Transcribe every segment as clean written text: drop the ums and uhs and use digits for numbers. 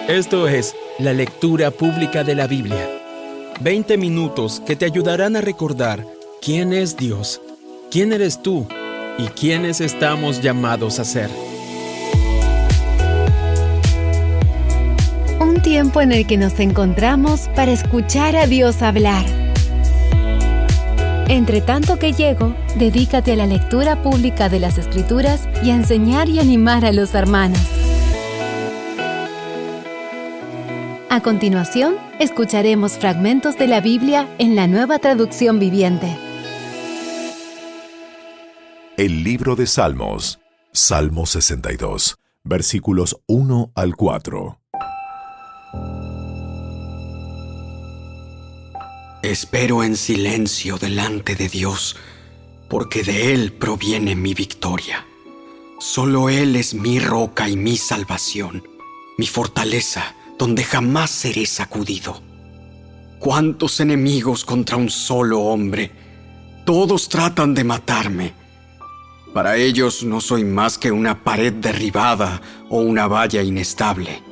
Esto es la lectura pública de la Biblia. 20 minutos que te ayudarán a recordar quién es Dios, quién eres tú y quiénes estamos llamados a ser. Un tiempo en el que nos encontramos para escuchar a Dios hablar. Entre tanto que llego, dedícate a la lectura pública de las Escrituras y a enseñar y animar a los hermanos. A continuación, escucharemos fragmentos de la Biblia en la Nueva Traducción Viviente. El libro de Salmos, Salmo 62, versículos 1 al 4. Espero en silencio delante de Dios, porque de Él proviene mi victoria. Solo Él es mi roca y mi salvación, mi fortaleza, donde jamás seré sacudido. ¿Cuántos enemigos contra un solo hombre? Todos tratan de matarme. Para ellos no soy más que una pared derribada o una valla inestable.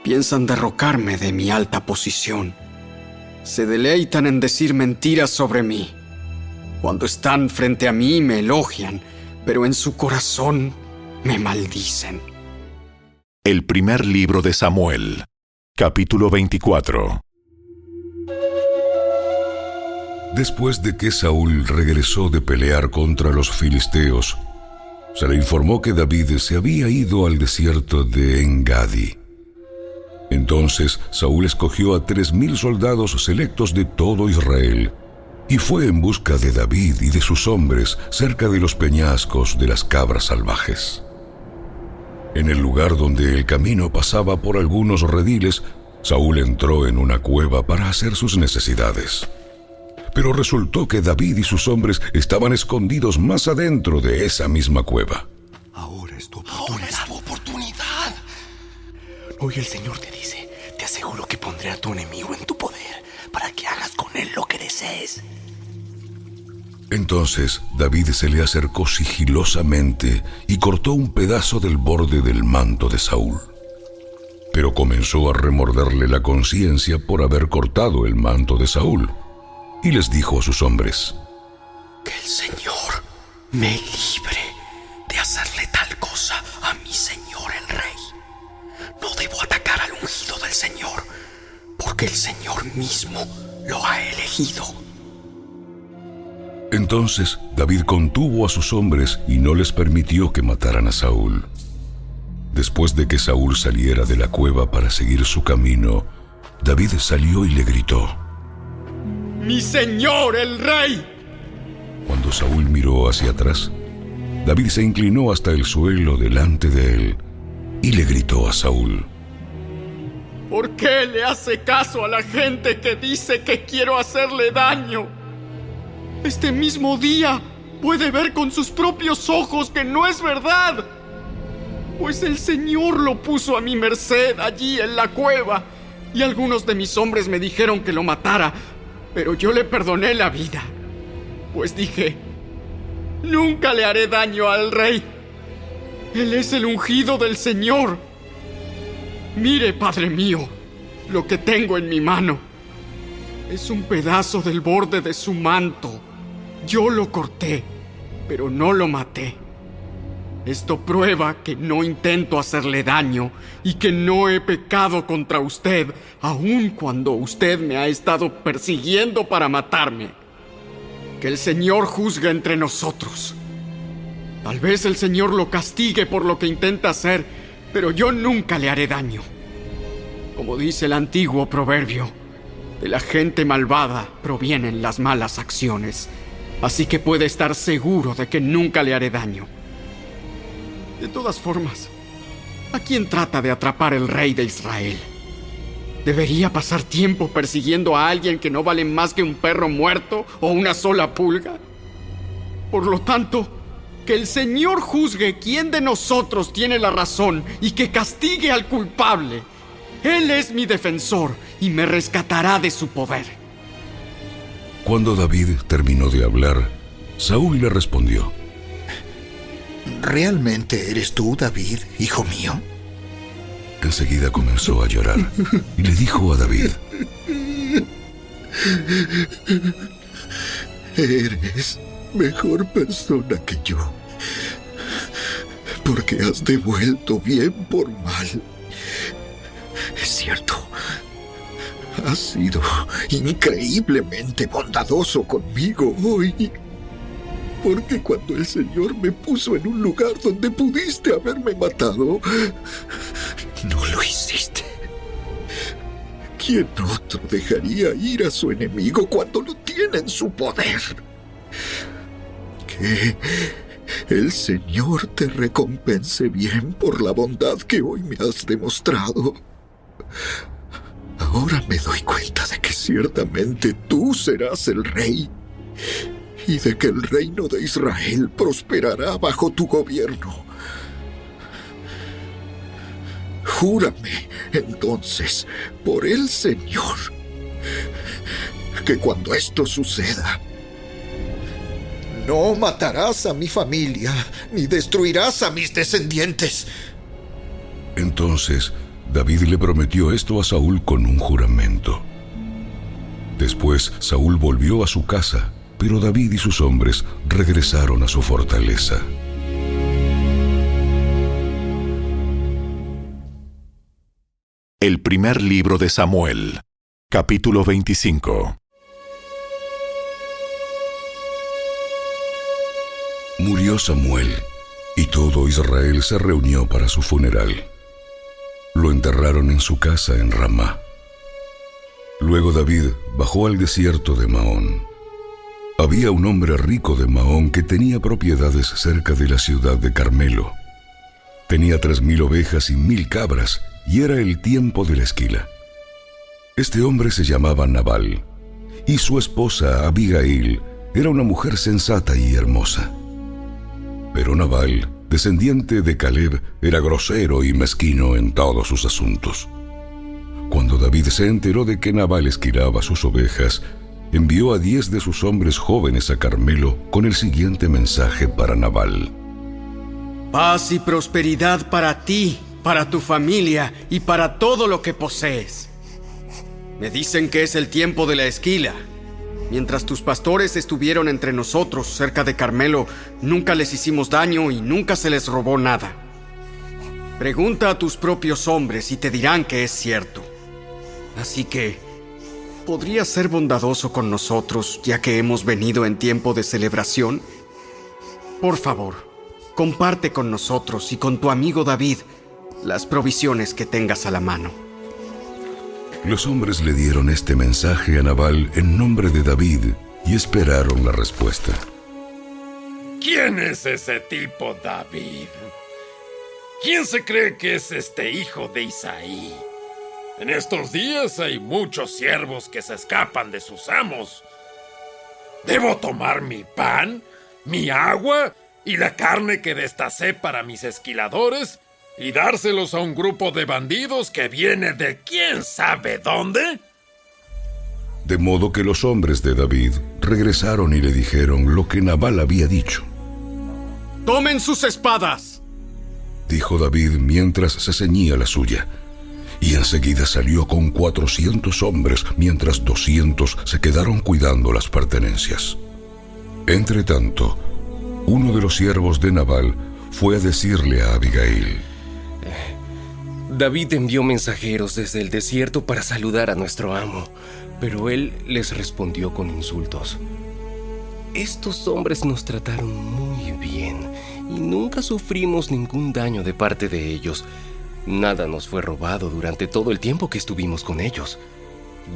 Piensan derrocarme de mi alta posición. Se deleitan en decir mentiras sobre mí. Cuando están frente a mí me elogian, pero en su corazón me maldicen. El primer libro de Samuel, capítulo 24. Después de que Saúl regresó de pelear contra los filisteos, se le informó que David se había ido al desierto de En-Gadi. Entonces Saúl escogió a 3,000 soldados selectos de todo Israel y fue en busca de David y de sus hombres cerca de los peñascos de las cabras salvajes. En el lugar donde el camino pasaba por algunos rediles, Saúl entró en una cueva para hacer sus necesidades. Pero resultó que David y sus hombres estaban escondidos más adentro de esa misma cueva. Ahora es tu oportunidad. Hoy el Señor te dice, te aseguro que pondré a tu enemigo en tu poder para que hagas con él lo que desees. Entonces David se le acercó sigilosamente y cortó un pedazo del borde del manto de Saúl. Pero comenzó a remorderle la conciencia por haber cortado el manto de Saúl. Y les dijo a sus hombres: Que el Señor me libre de hacerle tal cosa a mi señor el rey. No debo atacar al ungido del Señor, porque el Señor mismo lo ha elegido. Entonces David contuvo a sus hombres y no les permitió que mataran a Saúl. Después de que Saúl saliera de la cueva para seguir su camino, David salió y le gritó: ¡Mi señor el rey! Cuando Saúl miró hacia atrás, David se inclinó hasta el suelo delante de él y le gritó a Saúl: ¿Por qué le hace caso a la gente que dice que quiero hacerle daño? Este mismo día puede ver con sus propios ojos que no es verdad. Pues el Señor lo puso a mi merced allí en la cueva, y algunos de mis hombres me dijeron que lo matara, pero yo le perdoné la vida. Pues dije, nunca le haré daño al rey. Él es el ungido del Señor. Mire, Padre mío, lo que tengo en mi mano. Es un pedazo del borde de su manto. Yo lo corté, pero no lo maté. Esto prueba que no intento hacerle daño y que no he pecado contra usted, aun cuando usted me ha estado persiguiendo para matarme. Que el Señor juzgue entre nosotros. Tal vez el Señor lo castigue por lo que intenta hacer, pero yo nunca le haré daño. Como dice el antiguo proverbio, de la gente malvada provienen las malas acciones. Así que puede estar seguro de que nunca le haré daño. De todas formas, ¿a quién trata de atrapar el rey de Israel? ¿Debería pasar tiempo persiguiendo a alguien que no vale más que un perro muerto o una sola pulga? Por lo tanto, que el Señor juzgue quién de nosotros tiene la razón y que castigue al culpable. Él es mi defensor y me rescatará de su poder. Cuando David terminó de hablar, Saúl le respondió: ¿Realmente eres tú, David, hijo mío? enseguida comenzó a llorar y le dijo a David: Eres mejor persona que yo, porque has devuelto bien por mal. Es cierto, has sido increíblemente bondadoso conmigo hoy, porque cuando el Señor me puso en un lugar donde pudiste haberme matado, no lo hiciste. ¿Quién otro dejaría ir a su enemigo cuando lo tiene en su poder? Que el Señor te recompense bien por la bondad que hoy me has demostrado. Ahora me doy cuenta de que ciertamente tú serás el rey y de que el reino de Israel prosperará bajo tu gobierno. Júrame, entonces, por el Señor, que cuando esto suceda, no matarás a mi familia, ni destruirás a mis descendientes. Entonces David le prometió esto a Saúl con un juramento. Después Saúl volvió a su casa, pero David y sus hombres regresaron a su fortaleza. El primer libro de Samuel, capítulo 25. Murió Samuel, y todo Israel se reunió para su funeral. Lo enterraron en su casa en Ramá. Luego David bajó al desierto de Maón. Había un hombre rico de Maón que tenía propiedades cerca de la ciudad de Carmelo. Tenía 3,000 ovejas y 1,000 cabras, y era el tiempo de la esquila. Este hombre se llamaba Nabal, y su esposa Abigail era una mujer sensata y hermosa. Pero Nabal, descendiente de Caleb, era grosero y mezquino en todos sus asuntos. Cuando David se enteró de que Nabal esquilaba sus ovejas, envió a 10 de sus hombres jóvenes a Carmelo con el siguiente mensaje para Nabal: Paz y prosperidad para ti, para tu familia y para todo lo que posees. Me dicen que es el tiempo de la esquila. Mientras tus pastores estuvieron entre nosotros cerca de Carmelo, nunca les hicimos daño y nunca se les robó nada. Pregunta a tus propios hombres y te dirán que es cierto. Así que, ¿podrías ser bondadoso con nosotros ya que hemos venido en tiempo de celebración? Por favor, comparte con nosotros y con tu amigo David las provisiones que tengas a la mano. Los hombres le dieron este mensaje a Nabal en nombre de David y esperaron la respuesta. ¿Quién es ese tipo, David? ¿Quién se cree que es este hijo de Isaí? En estos días hay muchos siervos que se escapan de sus amos. ¿Debo tomar mi pan, mi agua y la carne que destacé para mis esquiladores y dárselos a un grupo de bandidos que viene de quién sabe dónde? De modo que los hombres de David regresaron y le dijeron lo que Nabal había dicho. ¡Tomen sus espadas!, dijo David mientras se ceñía la suya. Y enseguida salió con 400 hombres, mientras 200 se quedaron cuidando las pertenencias. Entretanto, uno de los siervos de Nabal fue a decirle a Abigail: David envió mensajeros desde el desierto para saludar a nuestro amo, pero él les respondió con insultos. Estos hombres nos trataron muy bien y nunca sufrimos ningún daño de parte de ellos. Nada nos fue robado durante todo el tiempo que estuvimos con ellos.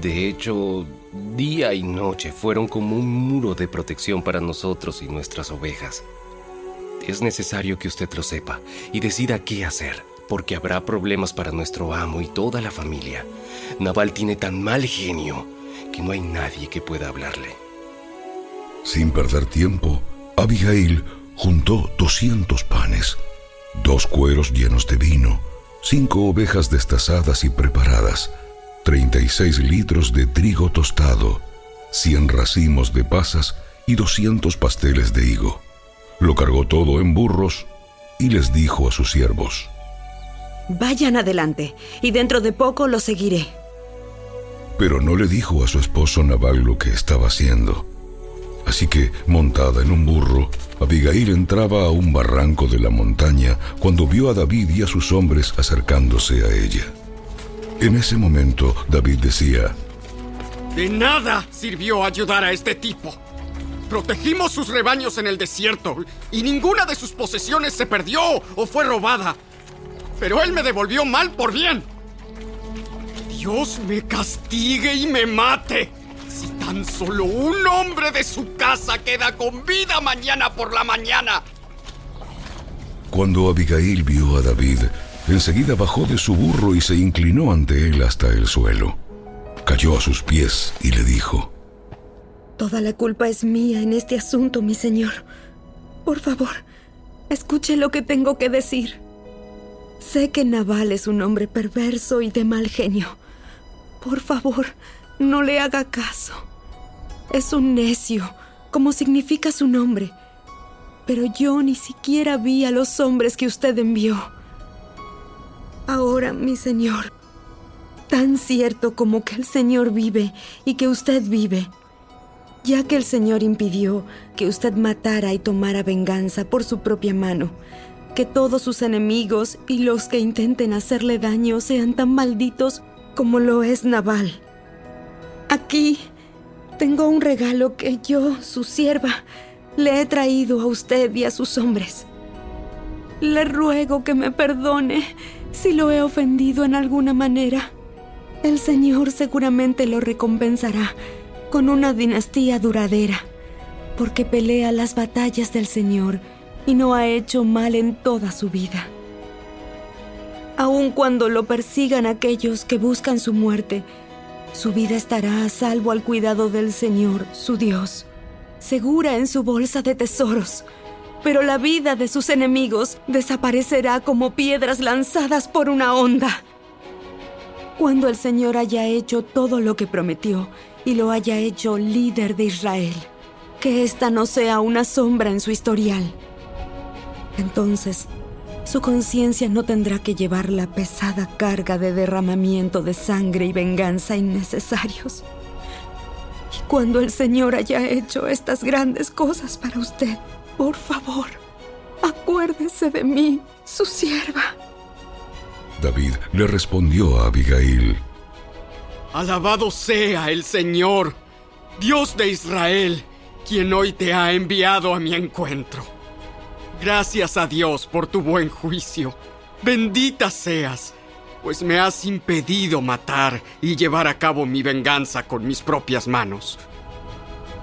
De hecho, día y noche fueron como un muro de protección para nosotros y nuestras ovejas. Es necesario que usted lo sepa y decida qué hacer, porque habrá problemas para nuestro amo y toda la familia. Nabal tiene tan mal genio que no hay nadie que pueda hablarle. Sin perder tiempo, Abigail juntó 200 panes, 2 cueros llenos de vino, 5 ovejas destazadas y preparadas, 36 litros de trigo tostado, 100 racimos de pasas y 200 pasteles de higo. Lo cargó todo en burros y les dijo a sus siervos: Vayan adelante, y dentro de poco lo seguiré. Pero no le dijo a su esposo Nabal lo que estaba haciendo. Así que, montada en un burro, Abigail entraba a un barranco de la montaña cuando vio a David y a sus hombres acercándose a ella. En ese momento, David decía: De nada sirvió ayudar a este tipo. Protegimos sus rebaños en el desierto y ninguna de sus posesiones se perdió o fue robada. Pero él me devolvió mal por bien. Dios me castigue y me mate si tan solo un hombre de su casa queda con vida mañana por la mañana. Cuando Abigail vio a David, enseguida bajó de su burro y se inclinó ante él hasta el suelo. Cayó a sus pies y le dijo: Toda la culpa es mía en este asunto, mi señor. Por favor, escuche lo que tengo que decir. Sé que Nabal es un hombre perverso y de mal genio. Por favor, no le haga caso. Es un necio, como significa su nombre. Pero yo ni siquiera vi a los hombres que usted envió. Ahora, mi señor, tan cierto como que el Señor vive y que usted vive, ya que el Señor impidió que usted matara y tomara venganza por su propia mano, que todos sus enemigos y los que intenten hacerle daño sean tan malditos como lo es Nabal. Aquí tengo un regalo que yo, su sierva, le he traído a usted y a sus hombres. Le ruego que me perdone si lo he ofendido en alguna manera. El Señor seguramente lo recompensará con una dinastía duradera, porque pelea las batallas del Señor y no ha hecho mal en toda su vida. Aun cuando lo persigan aquellos que buscan su muerte, su vida estará a salvo al cuidado del Señor, su Dios, segura en su bolsa de tesoros. Pero la vida de sus enemigos desaparecerá como piedras lanzadas por una onda. Cuando el Señor haya hecho todo lo que prometió y lo haya hecho líder de Israel, que ésta no sea una sombra en su historial. Entonces, su conciencia no tendrá que llevar la pesada carga de derramamiento de sangre y venganza innecesarios. Y cuando el Señor haya hecho estas grandes cosas para usted, por favor, acuérdese de mí, su sierva. David le respondió a Abigail: Alabado sea el Señor, Dios de Israel, quien hoy te ha enviado a mi encuentro. Gracias a Dios por tu buen juicio. Bendita seas, pues me has impedido matar y llevar a cabo mi venganza con mis propias manos.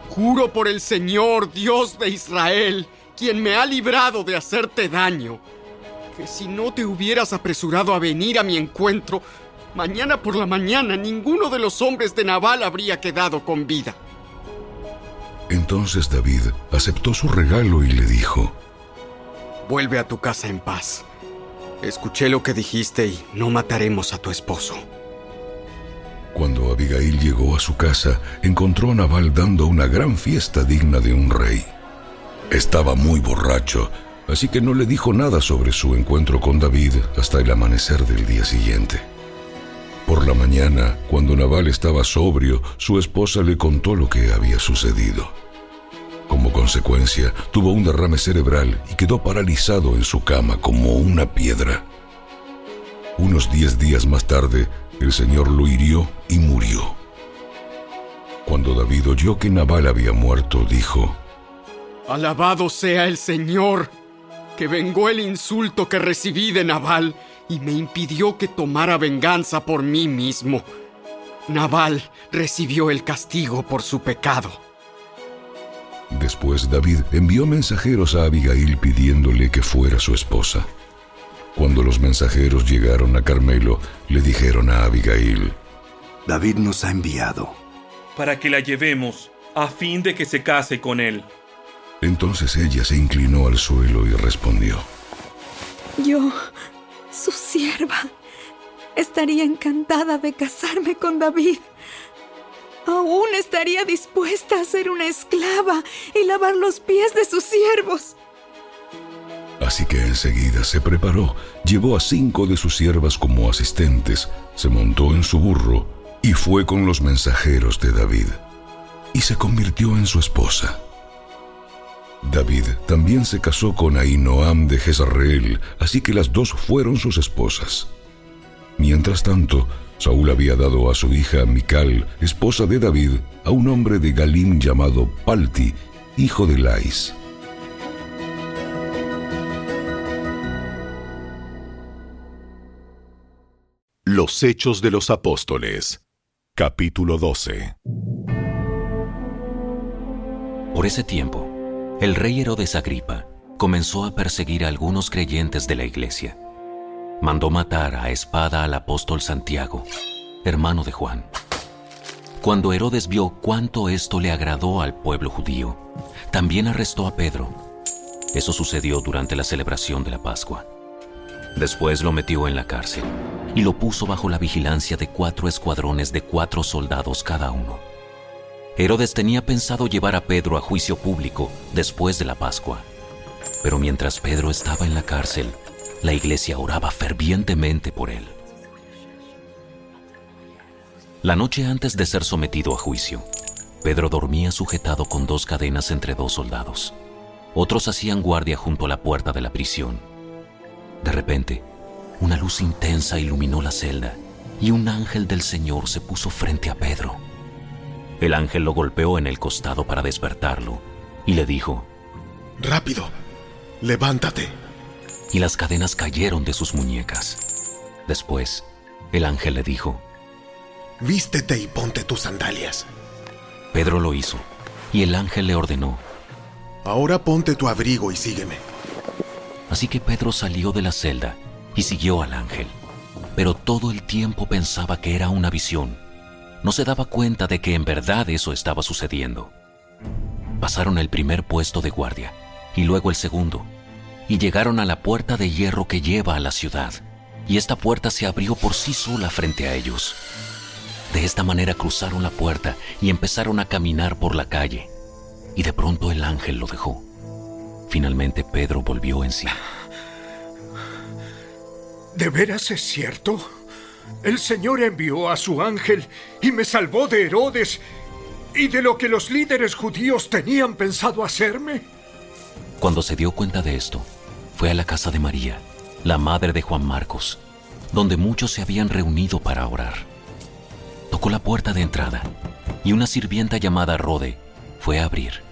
Juro por el Señor, Dios de Israel, quien me ha librado de hacerte daño, que si no te hubieras apresurado a venir a mi encuentro, mañana por la mañana ninguno de los hombres de Nabal habría quedado con vida. Entonces David aceptó su regalo y le dijo: Vuelve a tu casa en paz. Escuché lo que dijiste y no mataremos a tu esposo. Cuando Abigail llegó a su casa, encontró a Nabal dando una gran fiesta digna de un rey. Estaba muy borracho, así que no le dijo nada sobre su encuentro con David hasta el amanecer del día siguiente. Por la mañana, cuando Nabal estaba sobrio, su esposa le contó lo que había sucedido. Como consecuencia, tuvo un derrame cerebral y quedó paralizado en su cama como una piedra. Unos 10 días más tarde, el Señor lo hirió y murió. Cuando David oyó que Nabal había muerto, dijo: Alabado sea el Señor, que vengó el insulto que recibí de Nabal y me impidió que tomara venganza por mí mismo. Nabal recibió el castigo por su pecado. Después David envió mensajeros a Abigail pidiéndole que fuera su esposa. Cuando los mensajeros llegaron a Carmelo, le dijeron a Abigail: David nos ha enviado para que la llevemos, a fin de que se case con él. Entonces ella se inclinó al suelo y respondió: Yo, su sierva, estaría encantada de casarme con David. Aún estaría dispuesta a ser una esclava y lavar los pies de sus siervos. Así que enseguida se preparó, llevó a 5 de sus siervas como asistentes, se montó en su burro y fue con los mensajeros de David, y se convirtió en su esposa. David también se casó con Ahinoam de Jezreel, así que las dos fueron sus esposas. Mientras tanto, Saúl había dado a su hija Mical, esposa de David, a un hombre de Galim llamado Palti, hijo de Lais. Los Hechos de los Apóstoles, capítulo 12. Por ese tiempo, el rey Herodes Agripa comenzó a perseguir a algunos creyentes de la iglesia. Mandó matar a espada al apóstol Santiago, hermano de Juan. Cuando Herodes vio cuánto esto le agradó al pueblo judío, también arrestó a Pedro. Eso sucedió durante la celebración de la Pascua. Después lo metió en la cárcel y lo puso bajo la vigilancia de 4 escuadrones de 4 soldados cada uno. Herodes tenía pensado llevar a Pedro a juicio público después de la Pascua. Pero mientras Pedro estaba en la cárcel, la iglesia oraba fervientemente por él. La noche antes de ser sometido a juicio, Pedro dormía sujetado con 2 cadenas entre 2 soldados. Otros hacían guardia junto a la puerta de la prisión. De repente, una luz intensa iluminó la celda y un ángel del Señor se puso frente a Pedro. El ángel lo golpeó en el costado para despertarlo y le dijo: «Rápido, levántate». Y las cadenas cayeron de sus muñecas. Después, el ángel le dijo: «Vístete y ponte tus sandalias». Pedro lo hizo y el ángel le ordenó: «Ahora ponte tu abrigo y sígueme». Así que Pedro salió de la celda y siguió al ángel, pero todo el tiempo pensaba que era una visión. No se daba cuenta de que en verdad eso estaba sucediendo. Pasaron el primer puesto de guardia y luego el segundo, y llegaron a la puerta de hierro que lleva a la ciudad, y esta puerta se abrió por sí sola frente a ellos. De esta manera cruzaron la puerta y empezaron a caminar por la calle, y de pronto el ángel lo dejó. Finalmente Pedro volvió en sí. ¿De veras es cierto? El Señor envió a su ángel y me salvó de Herodes y de lo que los líderes judíos tenían pensado hacerme. Cuando se dio cuenta de esto, fue a la casa de María, la madre de Juan Marcos, donde muchos se habían reunido para orar. Tocó la puerta de entrada y una sirvienta llamada Rode fue a abrir.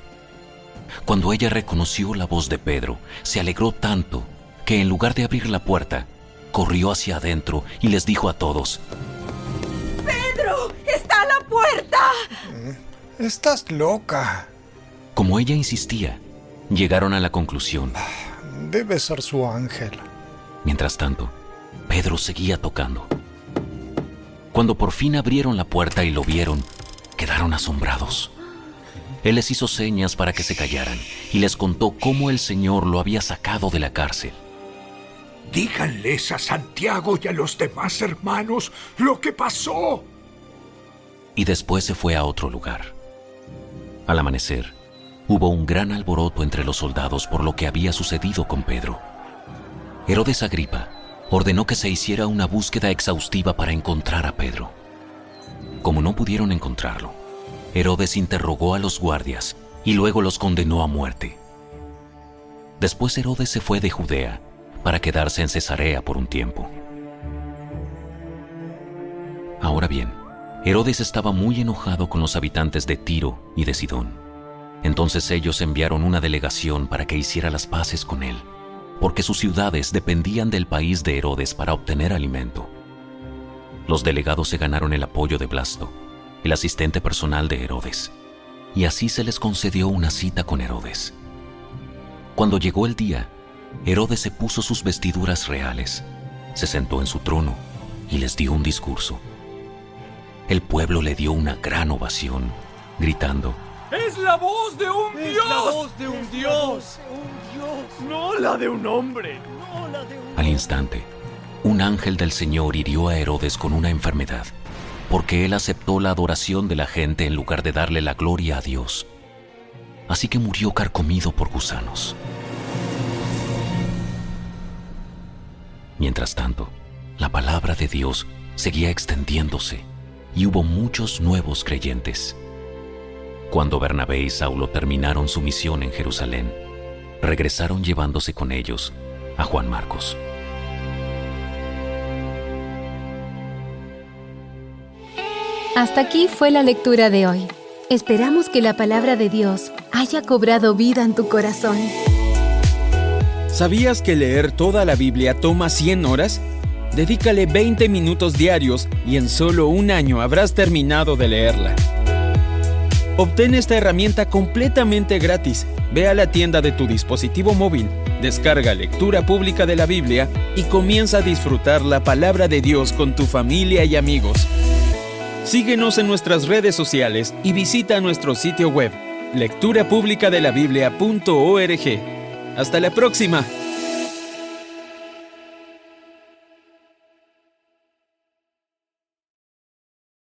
Cuando ella reconoció la voz de Pedro, se alegró tanto que en lugar de abrir la puerta, corrió hacia adentro y les dijo a todos: ¡Pedro! ¡Está a la puerta! Estás loca. Como ella insistía, llegaron a la conclusión: debe ser su ángel. Mientras tanto, Pedro seguía tocando. Cuando por fin abrieron la puerta y lo vieron, quedaron asombrados. Él les hizo señas para que se callaran y les contó cómo el Señor lo había sacado de la cárcel. Díganles a Santiago y a los demás hermanos lo que pasó. Y después se fue a otro lugar. Al amanecer, hubo un gran alboroto entre los soldados por lo que había sucedido con Pedro. Herodes Agripa ordenó que se hiciera una búsqueda exhaustiva para encontrar a Pedro. Como no pudieron encontrarlo, Herodes interrogó a los guardias y luego los condenó a muerte. Después Herodes se fue de Judea para quedarse en Cesarea por un tiempo. Ahora bien, Herodes estaba muy enojado con los habitantes de Tiro y de Sidón. Entonces ellos enviaron una delegación para que hiciera las paces con él, porque sus ciudades dependían del país de Herodes para obtener alimento. Los delegados se ganaron el apoyo de Blasto, el asistente personal de Herodes, y así se les concedió una cita con Herodes. Cuando llegó el día, Herodes se puso sus vestiduras reales, se sentó en su trono y les dio un discurso. El pueblo le dio una gran ovación, gritando: ¡Es la voz de un Dios! ¡Es la voz de un Dios! ¡No la de un hombre! Al instante, un ángel del Señor hirió a Herodes con una enfermedad, porque él aceptó la adoración de la gente en lugar de darle la gloria a Dios. Así que murió carcomido por gusanos. Mientras tanto, la palabra de Dios seguía extendiéndose y hubo muchos nuevos creyentes. Cuando Bernabé y Saulo terminaron su misión en Jerusalén, regresaron llevándose con ellos a Juan Marcos. Hasta aquí fue la lectura de hoy. Esperamos que la palabra de Dios haya cobrado vida en tu corazón. ¿Sabías que leer toda la Biblia toma 100 horas? Dedícale 20 minutos diarios y en solo un año habrás terminado de leerla. Obtén esta herramienta completamente gratis. Ve a la tienda de tu dispositivo móvil, descarga Lectura Pública de la Biblia y comienza a disfrutar la palabra de Dios con tu familia y amigos. Síguenos en nuestras redes sociales y visita nuestro sitio web, lecturapublicadelabiblia.org. ¡Hasta la próxima!